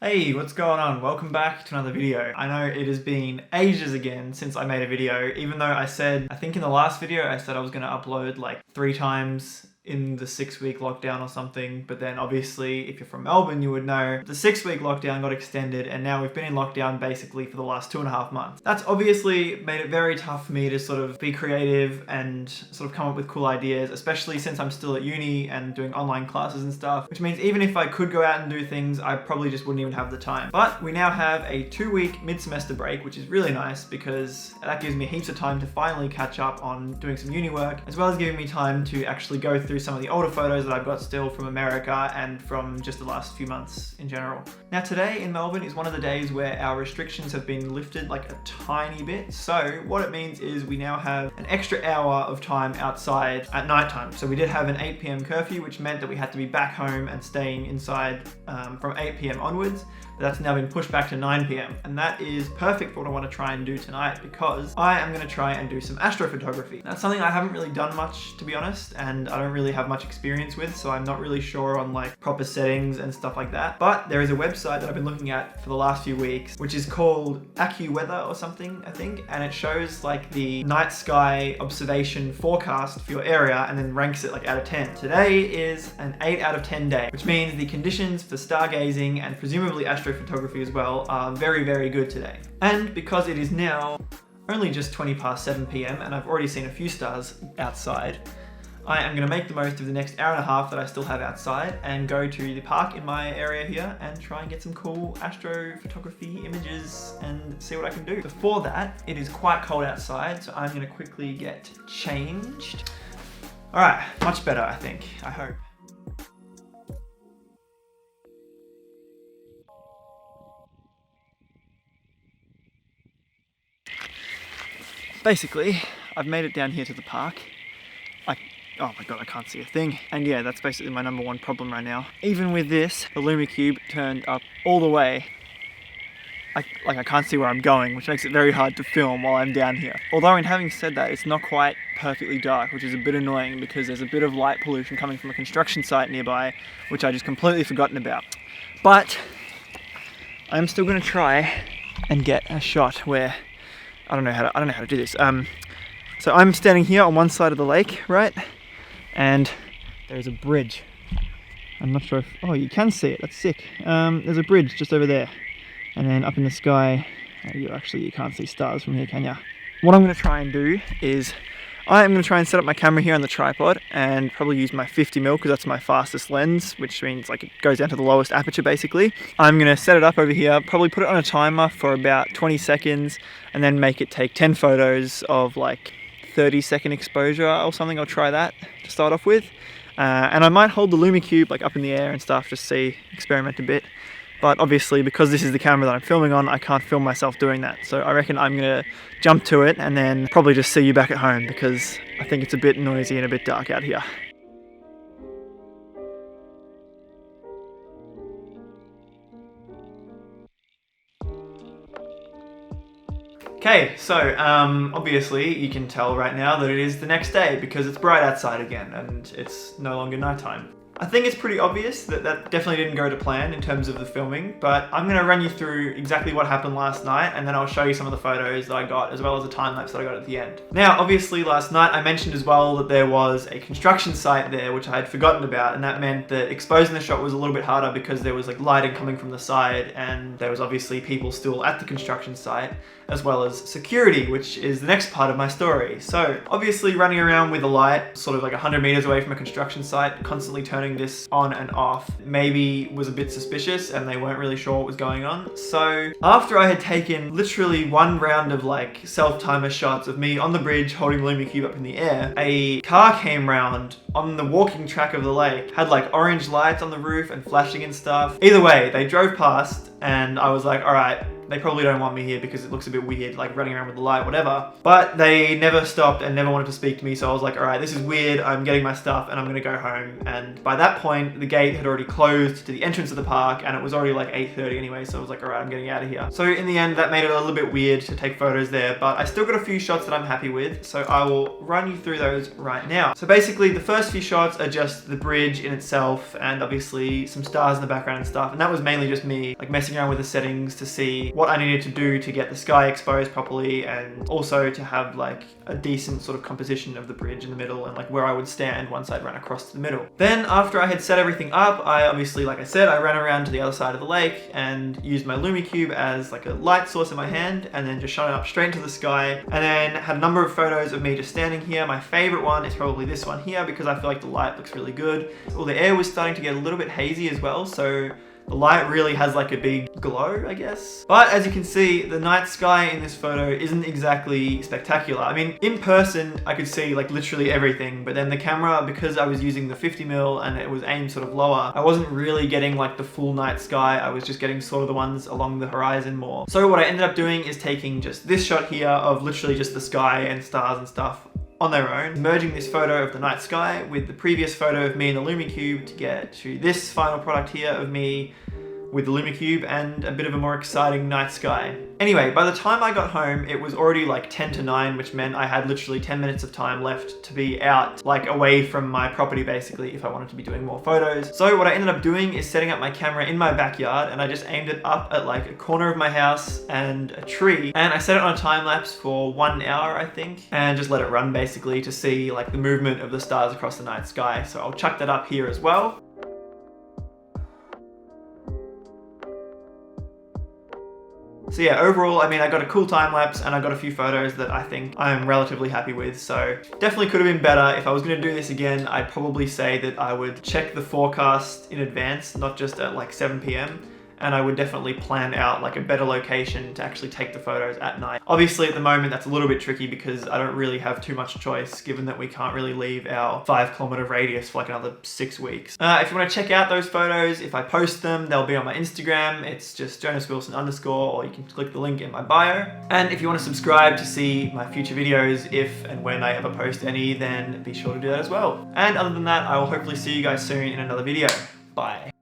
Hey, what's going on? Welcome back to another video. I know it has been ages again since I made a video, even though I think in the last video I said I was going to upload like 3 times in the 6-week lockdown or something, but then obviously if you're from Melbourne you would know the 6-week lockdown got extended and now we've been in lockdown basically for the last 2.5 months. That's obviously made it very tough for me to sort of be creative and sort of come up with cool ideas, especially since I'm still at uni and doing online classes and stuff, which means even if I could go out and do things, I probably just wouldn't even have the time. But we now have a 2-week mid-semester break, which is really nice because that gives me heaps of time to finally catch up on doing some uni work, as well as giving me time to actually go through some of the older photos that I've got still from America and from just the last few months in general. Now today in Melbourne is one of the days where our restrictions have been lifted like a tiny bit. So what it means is we now have an extra hour of time outside at night time. So we did have an 8 p.m. curfew, which meant that we had to be back home and staying inside from 8 p.m. onwards. But that's now been pushed back to 9 p.m. and that is perfect for what I want to try and do tonight because I am going to try and do some astrophotography. That's something I haven't really done much, to be honest, and I don't really have much experience with, so I'm not really sure on like proper settings and stuff like that. But there is a website that I've been looking at for the last few weeks, which is called AccuWeather or something, I think, and it shows like the night sky observation forecast for your area and then ranks it like out of 10. Today is an 8 out of 10 day, which means the conditions for stargazing and presumably astrophotography as well are very, very good today. And because it is now only just 20 past 7 p.m. and I've already seen a few stars outside, I am going to make the most of the next hour and a half that I still have outside and go to the park in my area here and try and get some cool astrophotography images and see what I can do. Before that, it is quite cold outside, so I'm going to quickly get changed. Alright, much better I think, I hope. Basically, I've made it down here to the park. Oh my god, I can't see a thing. And yeah, that's basically my number one problem right now. Even with this, the LumiCube turned up all the way. I can't see where I'm going, which makes it very hard to film while I'm down here. Although in having said that, it's not quite perfectly dark, which is a bit annoying because there's a bit of light pollution coming from a construction site nearby, which I just completely forgotten about. But I'm still gonna try and get a shot where I don't know how to do this. So I'm standing here on one side of the lake, right? And there's a bridge. I'm not sure if, oh, you can see it, that's sick. There's a bridge just over there. And then up in the sky, you can't see stars from here, can ya? What I'm gonna try and do is, I'm gonna try and set up my camera here on the tripod and probably use my 50mm because that's my fastest lens, which means like it goes down to the lowest aperture basically. I'm gonna set it up over here, probably put it on a timer for about 20 seconds and then make it take 10 photos of like 30-second exposure or something. I'll try that to start off with. And I might hold the LumiCube like up in the air and stuff, just experiment a bit. But obviously because this is the camera that I'm filming on, I can't film myself doing that. So I reckon I'm gonna jump to it and then probably just see you back at home because I think it's a bit noisy and a bit dark out here. Okay, so obviously you can tell right now that it is the next day because it's bright outside again and it's no longer nighttime. I think it's pretty obvious that that definitely didn't go to plan in terms of the filming, but I'm going to run you through exactly what happened last night and then I'll show you some of the photos that I got as well as a time lapse that I got at the end. Now obviously last night I mentioned as well that there was a construction site there which I had forgotten about, and that meant that exposing the shot was a little bit harder because there was like lighting coming from the side and there was obviously people still at the construction site, as well as security, which is the next part of my story. So obviously running around with a light sort of like 100 meters away from a construction site, constantly turning this on and off maybe was a bit suspicious and they weren't really sure what was going on. So after I had taken literally one round of like self-timer shots of me on the bridge holding the LumiCube up in the air, a car came round on the walking track of the lake, had like orange lights on the roof and flashing and stuff. Either way, they drove past and I was like, all right, they probably don't want me here because it looks a bit weird, like running around with the light, whatever. But they never stopped and never wanted to speak to me, so I was like, all right, this is weird, I'm getting my stuff and I'm gonna go home. And by that point, the gate had already closed to the entrance of the park, and it was already like 8:30 anyway, so I was like, all right, I'm getting out of here. So in the end, that made it a little bit weird to take photos there, but I still got a few shots that I'm happy with, so I will run you through those right now. So basically, the first few shots are just the bridge in itself, and obviously some stars in the background and stuff, and that was mainly just me like messing around with the settings to see what I needed to do to get the sky exposed properly, and also to have like a decent sort of composition of the bridge in the middle and like where I would stand once I'd run across to the middle. Then after I had set everything up, I obviously, like I said, I ran around to the other side of the lake and used my LumiCube as like a light source in my hand, and then just shone it up straight into the sky, and then had a number of photos of me just standing here. My favorite one is probably this one here because I feel like the light looks really good. Well, the air was starting to get a little bit hazy as well, so the light really has like a big glow, I guess. But as you can see, the night sky in this photo isn't exactly spectacular. I mean, in person, I could see like literally everything, but then the camera, because I was using the 50mm and it was aimed sort of lower, I wasn't really getting like the full night sky. I was just getting sort of the ones along the horizon more. So what I ended up doing is taking just this shot here of literally just the sky and stars and stuff on their own, merging this photo of the night sky with the previous photo of me in the LumiCube to get to this final product here of me with the LumiCube and a bit of a more exciting night sky. Anyway, by the time I got home, it was already like 10 to 9, which meant I had literally 10 minutes of time left to be out, like away from my property basically, if I wanted to be doing more photos. So what I ended up doing is setting up my camera in my backyard, and I just aimed it up at like a corner of my house and a tree, and I set it on a time lapse for 1 hour, I think, and just let it run basically to see like the movement of the stars across the night sky. So I'll chuck that up here as well. So yeah, overall, I mean, I got a cool time lapse and I got a few photos that I think I'm relatively happy with. So definitely could have been better. If I was going to do this again, I'd probably say that I would check the forecast in advance, not just at like 7 PM. And I would definitely plan out like a better location to actually take the photos at night. Obviously at the moment that's a little bit tricky because I don't really have too much choice, given that we can't really leave our 5-kilometer radius for like another 6 weeks. If you want to check out those photos, if I post them, they'll be on my Instagram. It's just JonasWilson_, or you can click the link in my bio. And if you want to subscribe to see my future videos, if and when I ever post any, then be sure to do that as well. And other than that, I will hopefully see you guys soon in another video. Bye.